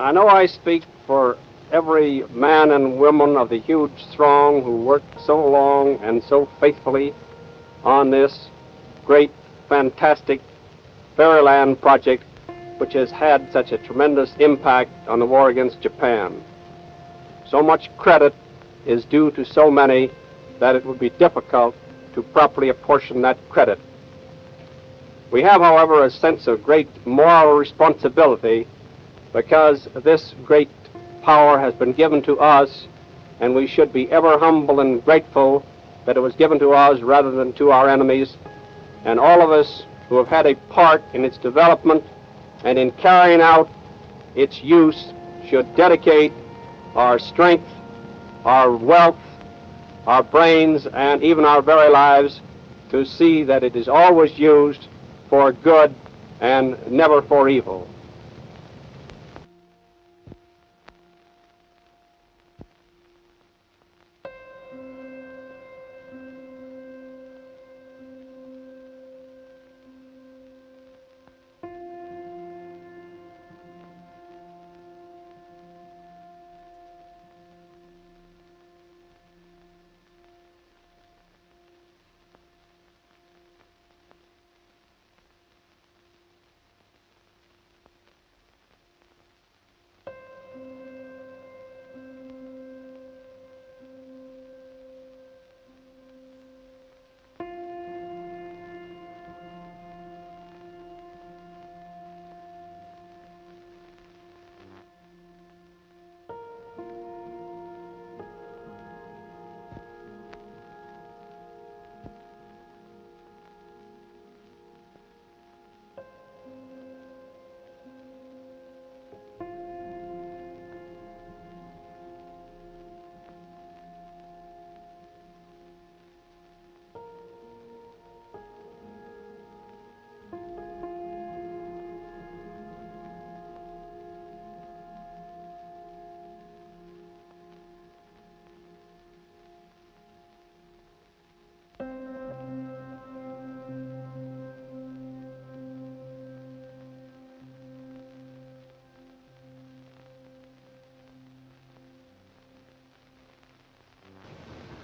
I know I speak for every man and woman of the huge throng who worked so long and so faithfully on this great, fantastic Fairyland project, which has had such a tremendous impact on the war against Japan. So much credit is due to so many that it would be difficult to properly apportion that credit. We have, however, a sense of great moral responsibility because this great power has been given to us, and we should be ever humble and grateful that it was given to us rather than to our enemies. And all of us who have had a part in its development and in carrying out its use should dedicate our strength, our wealth, our brains, and even our very lives to see that it is always used for good and never for evil.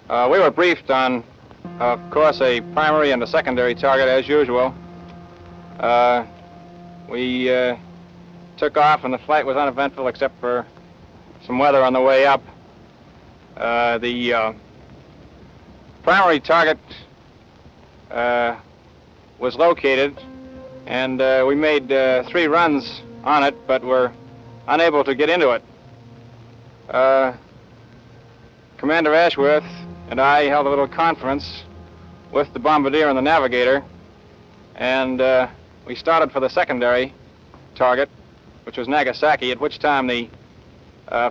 We were briefed on, of course, a primary and a secondary target as usual. We took off and the flight was uneventful except for some weather on the way up. The primary target was located, and we made 3 runs on it, but were unable to get into it. Commander Ashworth and I held a little conference with the bombardier and the navigator, and we started for the secondary target, which was Nagasaki, at which time the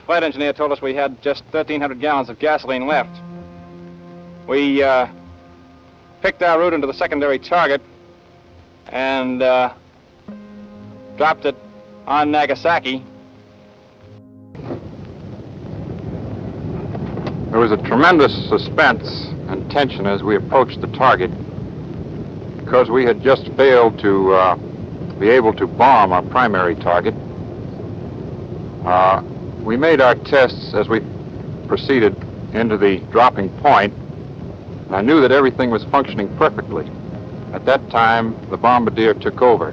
flight engineer told us we had just 1,300 gallons of gasoline left. We picked our route into the secondary target and dropped it on Nagasaki. There was a tremendous suspense and tension as we approached the target because we had just failed to be able to bomb our primary target. We made our tests as we proceeded into the dropping point, and I knew that everything was functioning perfectly. At that time, the bombardier took over.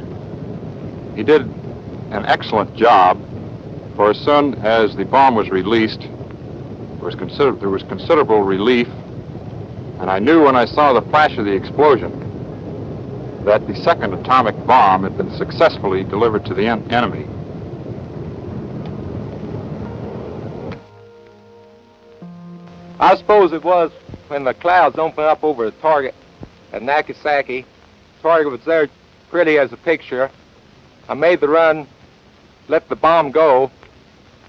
He did an excellent job, for as soon as the bomb was released, there was considerable relief, and I knew when I saw the flash of the explosion that the second atomic bomb had been successfully delivered to the enemy. I suppose it was when the clouds opened up over the target at Nagasaki. The target was there pretty as a picture. I made the run, let the bomb go.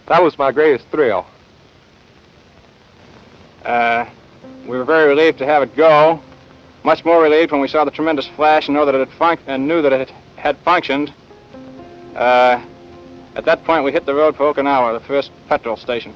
That was my greatest thrill. We were very relieved to have it go. Much more relieved when we saw the tremendous flash and knew that it had functioned. At that point, we hit the road for Okinawa, the first petrol station.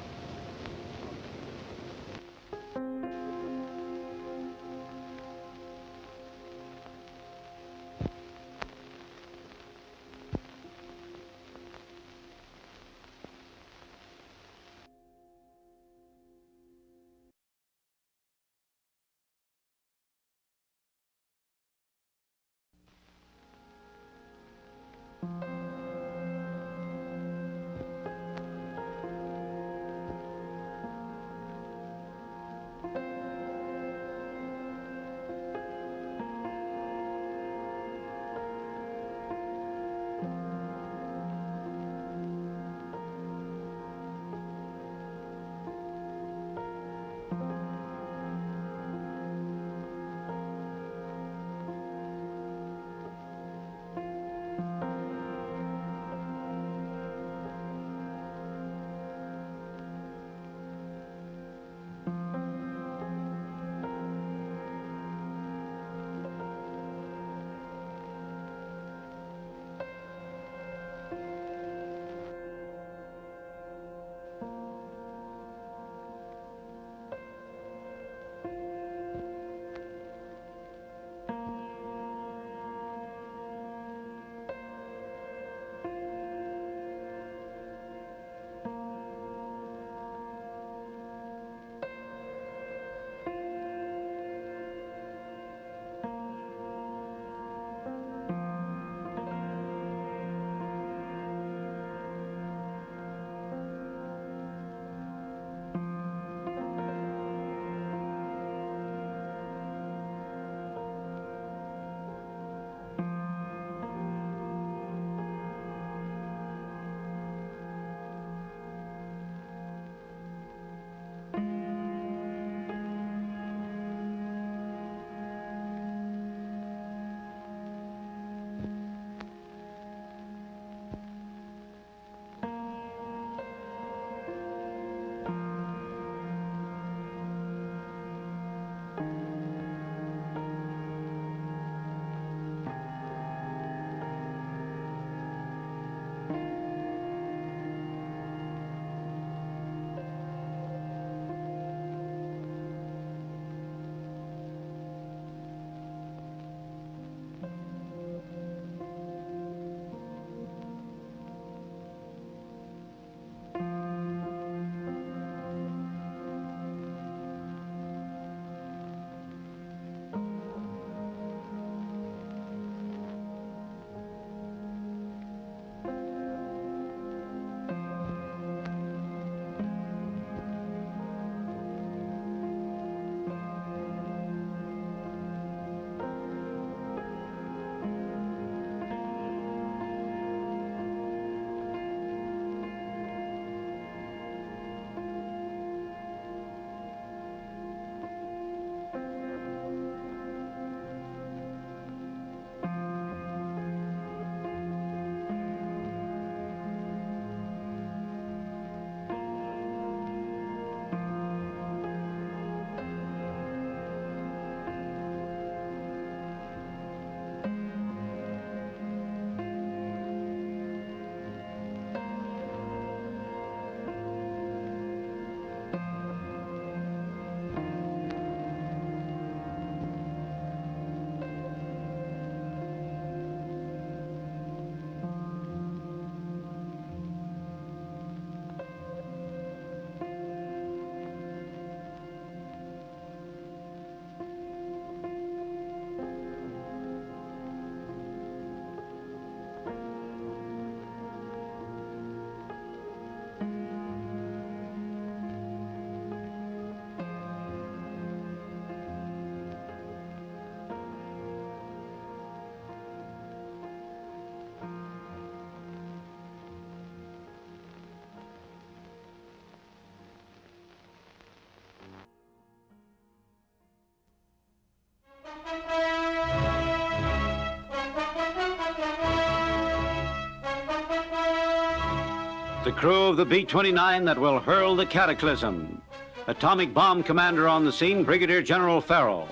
crew of the B-29 that will hurl the cataclysm. Atomic bomb commander on the scene, Brigadier General Farrell.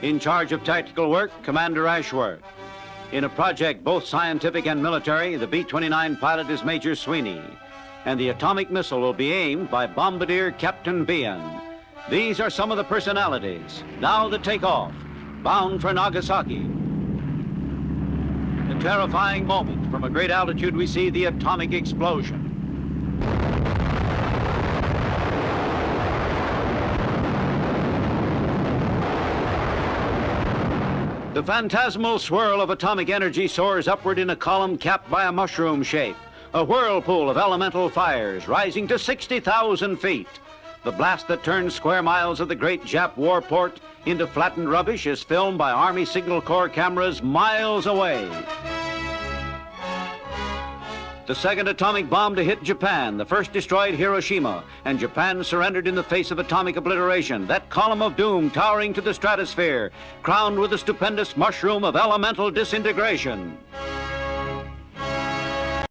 In charge of tactical work, Commander Ashworth. In a project both scientific and military, the B-29 pilot is Major Sweeney. And the atomic missile will be aimed by Bombardier Captain Behan. These are some of the personalities. Now the takeoff, bound for Nagasaki. A terrifying moment. From a great altitude, we see the atomic explosion. The phantasmal swirl of atomic energy soars upward in a column capped by a mushroom shape, a whirlpool of elemental fires rising to 60,000 feet. The blast that turns square miles of the great Jap warport into flattened rubbish is filmed by Army Signal Corps cameras miles away. The second atomic bomb to hit Japan, the first destroyed Hiroshima, and Japan surrendered in the face of atomic obliteration. That column of doom towering to the stratosphere, crowned with a stupendous mushroom of elemental disintegration.